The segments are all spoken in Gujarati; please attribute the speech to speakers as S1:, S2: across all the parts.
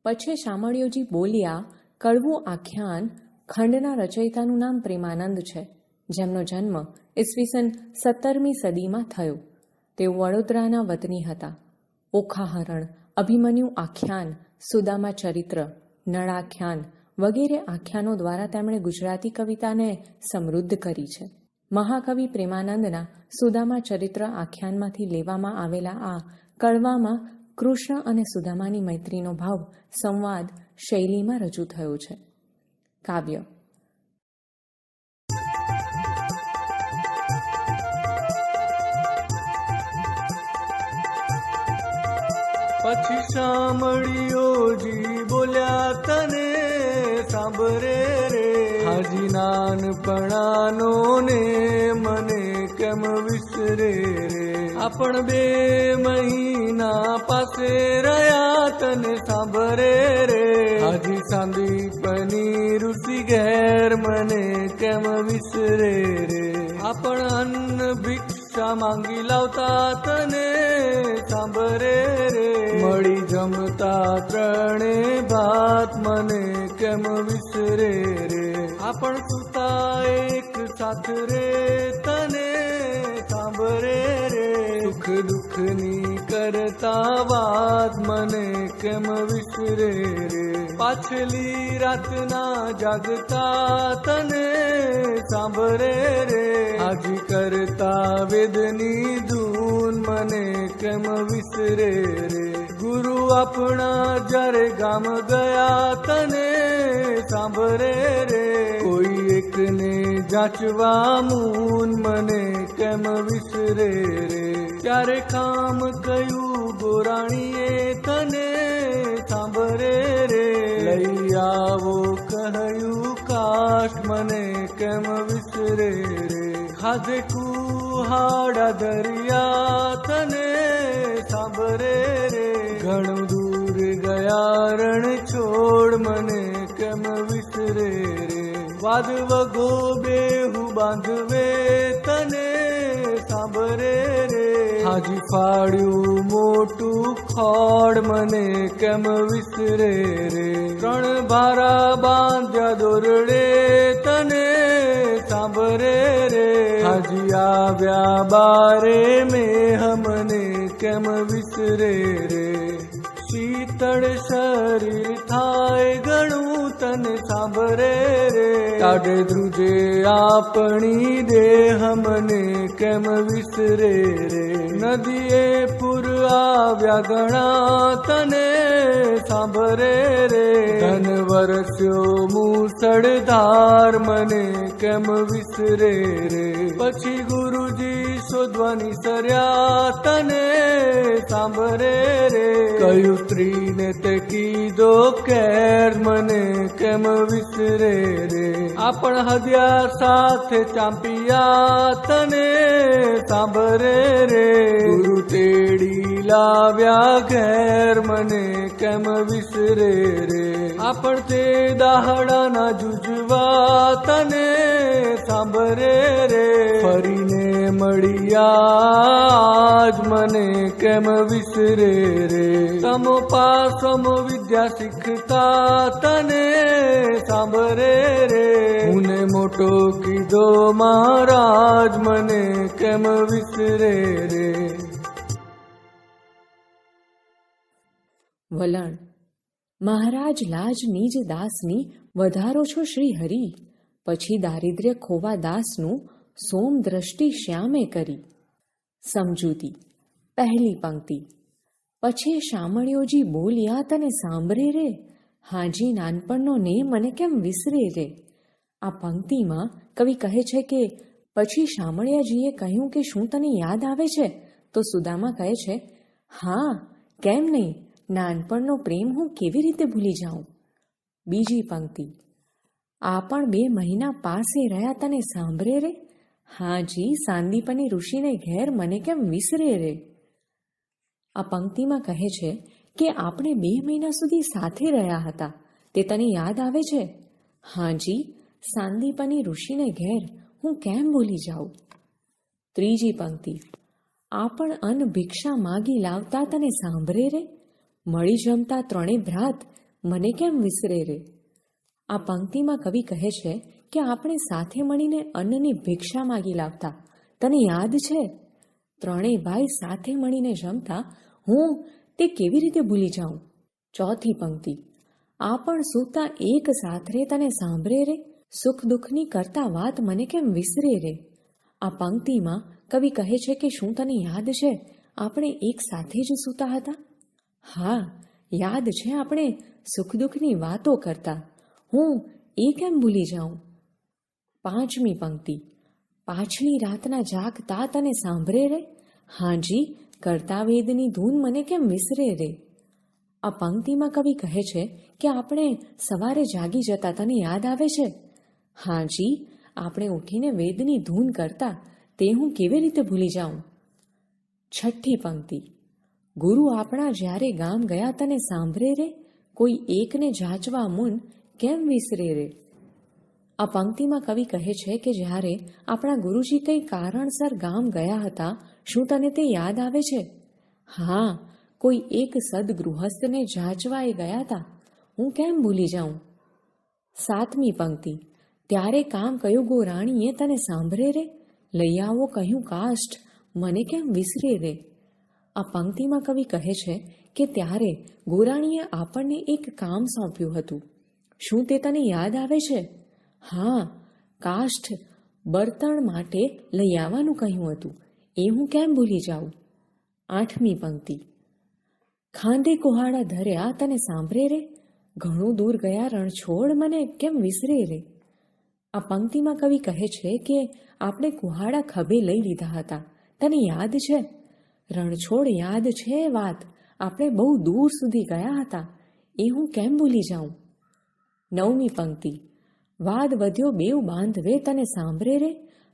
S1: પછી શામળિયોજી બોલ્યા, કડવું આખ્યાન ખંડના રચયિતાનું નામ પ્રેમાનંદ છે, જેમનો જન્મ ઈસવીસન 17મી સદીમાં થયો. તેઓ વડોદરાના વતની હતા. ઓખાહરણ, અભિમન્યુ આખ્યાન, સુદામા ચરિત્ર, નળાખ્યાન વગેરે આખ્યાનો દ્વારા તેમણે ગુજરાતી કવિતાને સમૃદ્ધ કરી છે. મહાકવિ પ્રેમાનંદના સુદામા ચરિત્ર આખ્યાનમાંથી લેવામાં આવેલા આ કડવામાં કૃષ્ણ અને સુદામાની મૈત્રીનો ભાવ સંવાદ શૈલીમાં રજૂ થયો છે. કાવ્ય.
S2: પછી શામળિયોજી બોલ્યા, તને સાંભરે રે હાજી નાનપણાનો ને મને કેમ વિસરે રે. આપણ 2 મહિના પાસે રહ્યા, તને સાંભરે રે હાજી સાંદીપની ઋષિ ઘેર મને કેમ વિસરે રે. આપણ અન્ન ભિક્ષા માંગી લાવતા, તને સાંભરે રે મળી જમતા 3 ભાત મને કેમ વિસરે રે. આપણ સુતા એક સાથ રે, તને સાંભરે રે સુખ દુઃખની કરતા વાત મને કેમ વિસરે રે. પાછલી રાતના જાગતા, તને સાંભરે રે હાજી કરતા વેદની ધૂન મને કેમ વિસરે રે. ગુરુ આપણા જ્યારે ગામ ગયા, તને સાંભરે રે કોઈ એકને જાચવા મૂન મને કેમ વિસરે રે. ત્યારે કામ કયું ગોરાણીએ, તને સાંભરે રે લઈ આવો કહ્યું કાશ મને કેમ વિસરે રે. ખાધે કુહાડા દરિયા, તને સાંભરે રે ઘણું દૂર ગયા રણ છોડ મને કેમ વિસરે રે. વાદ વગો બેહુ બાંધવે, તને સાંભરે રે હાજી ફાડ્યું મોટું ખોડ મને કેમ વિસરે રે. 3 ભારા બાંધ્યા દોરડે, તને સાંભરે રે હાજી આવ્યા બારે મેહ મને કેમ વિસરે રે. શીતળ શરીર થાય ઘણું, તને સાંભરે રે કાઢે ધ્રુજે આપણી દેહ મને કેમ વિસરે રે. નદીએ પૂર આવ્યા ઘણા, તને સાંભરે રે ધન વરસ્યો મુસળધાર મને કેમ વિસરે રે. પછી ગુરુજી શોધવાની સર્યા, તને સાંભરે રે કયું સ્ત્રીને તે કીધો કેર મને કેમ વિસરે રે. આપણ હદ્યા સાથે ચાંપિયા, તને સાંભરે રે ગુરુ તેડી લાવ્યા ઘેર મને કેમ વિસરે રે. આપણ તે દાહડાના જુજવા, તને સાંભરે રે ફરીને મળ્યા આજ મને કેમ વિસરે રે. તમો પાસમ વિદ્યા શીખતા, તને સાંભરે રે હુને મોટો કીધો મહારાજ મને કેમ વિસરે રે.
S1: વલણ. મહારાજ લાજ નિજ દાસની વધારો છો શ્રી હરિ. પછી દારિદ્ર્ય ખોવા દાસનું સોમ દ્રષ્ટિ શ્યામે કરી. સમજૂતી. પહેલી પંક્તિ. પછી શામળિયોજી બોલ્યા, તને સાંભરે રે હાજી નાનપણનો ને મને કેમ વિસરે રે. આ પંક્તિમાં કવિ કહે છે કે પછી શામળિયાજીએ કહ્યું કે શું તને યાદ આવે છે? તો સુદામા કહે છે, હા કેમ નહીં, નાનપણનો પ્રેમ હું કેવી રીતે ભૂલી જાઉં. બીજી પંક્તિ. આ પણ 2 મહિના પાસે રહ્યા, તને સાંભરે રે હાજી સાંદીપની ઋષિને ઘેર મને કેમ વિસરે રે. આ પંક્તિમાં કહે છે કે આપણે 2 મહિના સુધી સાથે રહ્યા હતા, તે તને યાદ આવે છે? હાજી સાંદીપની ઋષિને ઘેર હું કેમ ભૂલી જાઉં. ત્રીજી પંક્તિ. આપણ અન્ન ભિક્ષા માગી લાવતા, તને સાંભરે રે મળી જમતા ત્રણે ભ્રાત મને કેમ વિસરે રે. આ પંક્તિમાં કવિ કહે છે કે આપણે સાથે મળીને અન્નની ભિક્ષા માગી લાવતા, તને યાદ છે? ત્રણેય ભાઈ સાથે મળીને જમતા, હું તે કેવી રીતે ભૂલી જાઉં. ચોથી પંક્તિ, આ પણ સૂતા એક સાથે તને સાંભળે રે, સુખ દુઃખની કરતા વાત મને કેમ વિસરે રે. આ પંક્તિમાં કવિ કહે છે કે શું તને યાદ છે આપણે એક સાથે જ સૂતા હતા? હા, યાદ છે, આપણે સુખ દુઃખની વાતો કરતા, હું એ કેમ ભૂલી જાઉં. પાંચમી પંક્તિ, પાછલી રાતના જાગતા તને સાંભળે રે, હાજી કરતા વેદની ધૂન મને કેમ વિસરે રે. આ પંક્તિમાં કવિ કહે છે કે આપણે સવારે જાગી જતા, તને યાદ આવે છે? હાજી, આપણે ઉઠીને વેદની ધૂન કરતા, તે હું કેવી રીતે ભૂલી જાઉં. છઠ્ઠી પંક્તિ, ગુરુ આપણા જ્યારે ગામ ગયા તને સાંભળે રે, કોઈ એકને જાચવા મુન કેમ વિસરે રે. આ પંક્તિમાં કવિ કહે છે કે જ્યારે આપણા ગુરુજી કંઈ કારણસર ગામ ગયા હતા, શું તને તે યાદ આવે છે? હા, કોઈ એક સદગૃહસ્થને જાચવા એ ગયા હતા, હું કેમ ભૂલી જાઉં. સાતમી પંક્તિ, ત્યારે કામ કયું ગો રાણીએ તને સાંભળે રે, લઈ આવો કહ્યું કાષ્ઠ મને કેમ વિસરે રે. આ પંક્તિમાં કવિ કહે છે કે ત્યારે ગોરાણીએ આપણને એક કામ સોંપ્યું હતું, શું તે તને યાદ આવે છે? હા, કાષ્ઠ બર્તણ માટે લઈ આવવાનું કહ્યું હતું, એ હું કેમ ભૂલી જાઉં. આઠમી પંક્તિ, ખાંધે કુહાડા ધર્યા તને સાંભળે રે, ઘણું દૂર ગયા રણછોડ મને કેમ વિસરે રે. આ પંક્તિમાં કવિ કહે છે કે આપણે કુહાડા ખભે લઈ લીધા હતા, તને યાદ છે? રણછોડ યાદ છે વાત, આપણે બહુ દૂર સુધી ગયા હતા, એ હું કેમ ભૂલી જાઉં. નવમી પંક્તિ, વાદ વધ્યો બેવ બાંધવે તને સાંભળે રે,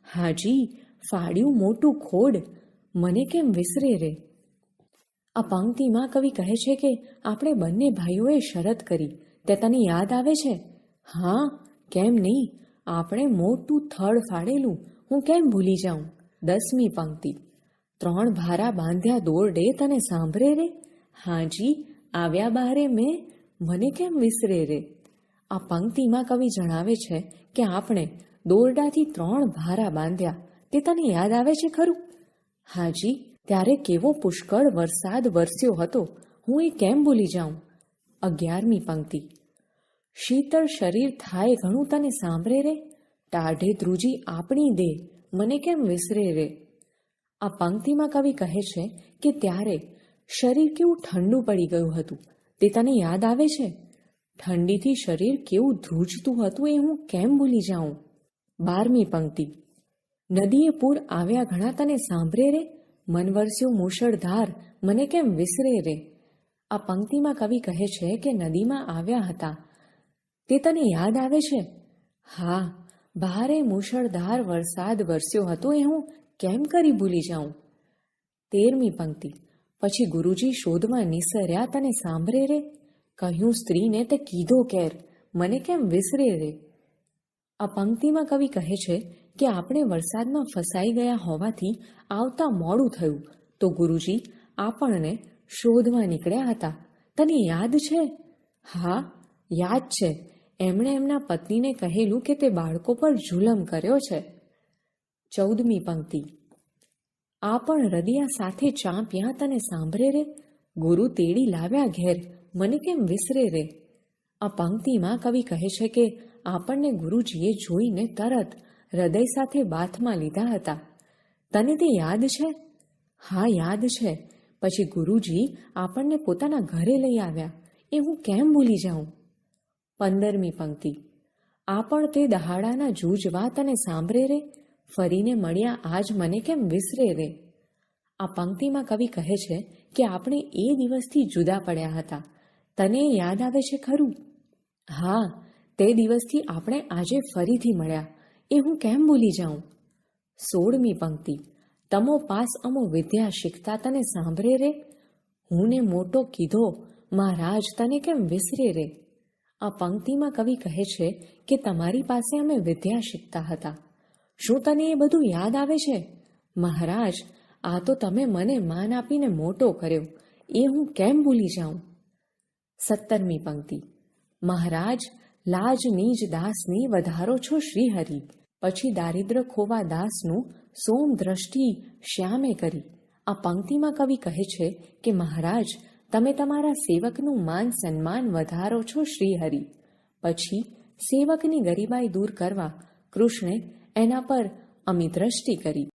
S1: હાજી ફાડ્યું મોટું ખોડ મને કેમ વિસરે રે. આ પંક્તિમાં કવિ કહે છે કે આપણે બંને ભાઈઓએ શરત કરી, તે તને યાદ આવે છે? હા, કેમ નહીં, આપણે મોટું થડ ફાડેલું, હું કેમ ભૂલી જાઉં. દસમી પંક્તિ, ત્રણ ભારા બાંધ્યા દોરડે તને સાંભળે રે, હાજી આવ્યા બારે મેં મને કેમ વિસરે રે. આ પંક્તિમાં કવિ જણાવે છે કે આપણે દોરડાથી 3 ભારા બાંધ્યા, તે તને યાદ આવે છે ખરું? હાજી, ત્યારે કેવો પુષ્કળ વરસાદ વરસ્યો હતો, હું એ કેમ ભૂલી જાઉં. 11મી પંક્તિ, શીતળ શરીર થાય ઘણું તને સાંભળે રે, ટાઢે ધ્રુજી આપણી દે મને કેમ વિસરે રે. આ પંક્તિમાં કવિ કહે છે કે ત્યારે શરીર કેવું ઠંડુ પડી ગયું હતું, તે તને યાદ આવે છે? ઠંડીથી શરીર કેવું ધ્રુજતું હતું, એ હું કેમ ભૂલી જાઉં. 12મી પંક્તિ, નદીએ પૂર આવ્યા ઘણા તને સાંભળે રે, મન વરસ્યો મુશળધાર મને કેમ વિસરે રે. આ પંક્તિમાં કવિ કહે છે કે નદીમાં આવ્યા હતા, તે તને યાદ આવે છે? હા, ભારે મુશળધાર વરસાદ વરસ્યો હતો, એ હું કેમ કરી ભૂલી જાઉં. 13મી પંક્તિ, પછી ગુરુજી શોધમાં નિસર્યા તને સાંભળે રે, કહ્યું સ્ત્રીને તે કીધો કેર મને કેમ વિસરે રે. આ પંક્તિમાં કવિ કહે છે કે આપણે વરસાદમાં ફસાઈ ગયા હોવાથી આવતા મોડું થયું, તો ગુરુજી આપણને શોધવા નીકળ્યા હતા, તને યાદ છે? હા, યાદ છે, એમણે એમના પત્નીને કહેલું કે તે બાળકો પર જુલમ કર્યો છે. 14મી પંક્તિ, આ પણ રદિયા સાથે ચાંપ્યા તને સાંભળે રે, ગુરુ તેડી લાવ્યા ઘેર મને કેમ વિસરે રે. આ પંક્તિમાં કવિ કહે છે કે આપણને ગુરુજીએ જોઈને તરત હૃદય સાથે બાથમાં લીધા હતા, તને તે યાદ છે? હા, યાદ છે, પછી ગુરુજી આપણને પોતાના ઘરે લઈ આવ્યા, એ હું કેમ ભૂલી જાઉં. 15મી પંક્તિ, આ પણ તે દહાડાના જૂજવા તને સાંભળે રે, ફરીને મળ્યા આજ મને કેમ વિસરે રે. આ પંક્તિમાં કવિ કહે છે કે આપણે એ દિવસથી જુદા પડ્યા હતા, તને યાદ આવે છે ખરું? હા, તે દિવસથી આપણે આજે ફરીથી મળ્યા, એ હું કેમ ભૂલી જાઉં. 16મી પંક્તિ, તમો પાસ અમો વિદ્યા શીખતા તને સાંભળે રે, હું ને મોટો કીધો મહારાજ તને કેમ વિસરે રે. આ પંક્તિમાં કવિ કહે છે કે તમારી પાસે અમે વિદ્યા શીખતા હતા, શું તને એ બધું યાદ આવે છે? મહારાજ, આ તો તમે મને માન આપીને મોટો કર્યો, એ હું કેમ ભૂલી જાઉં. 17મી પંક્તિ. મહારાજ લાજ નીજ દાસની વધારો છો શ્રીહરિ, પછી દારિદ્ર ખોવા દાસનું સોમ દ્રષ્ટિ શ્યામે કરી. આ પંક્તિમાં કવિ કહે છે કે મહારાજ, તમે તમારા સેવકનું માન સન્માન વધારો છો શ્રીહરિ. પછી સેવકની ગરીબાઈ દૂર કરવા કૃષ્ણે એના પર અમી દ્રષ્ટિ કરી.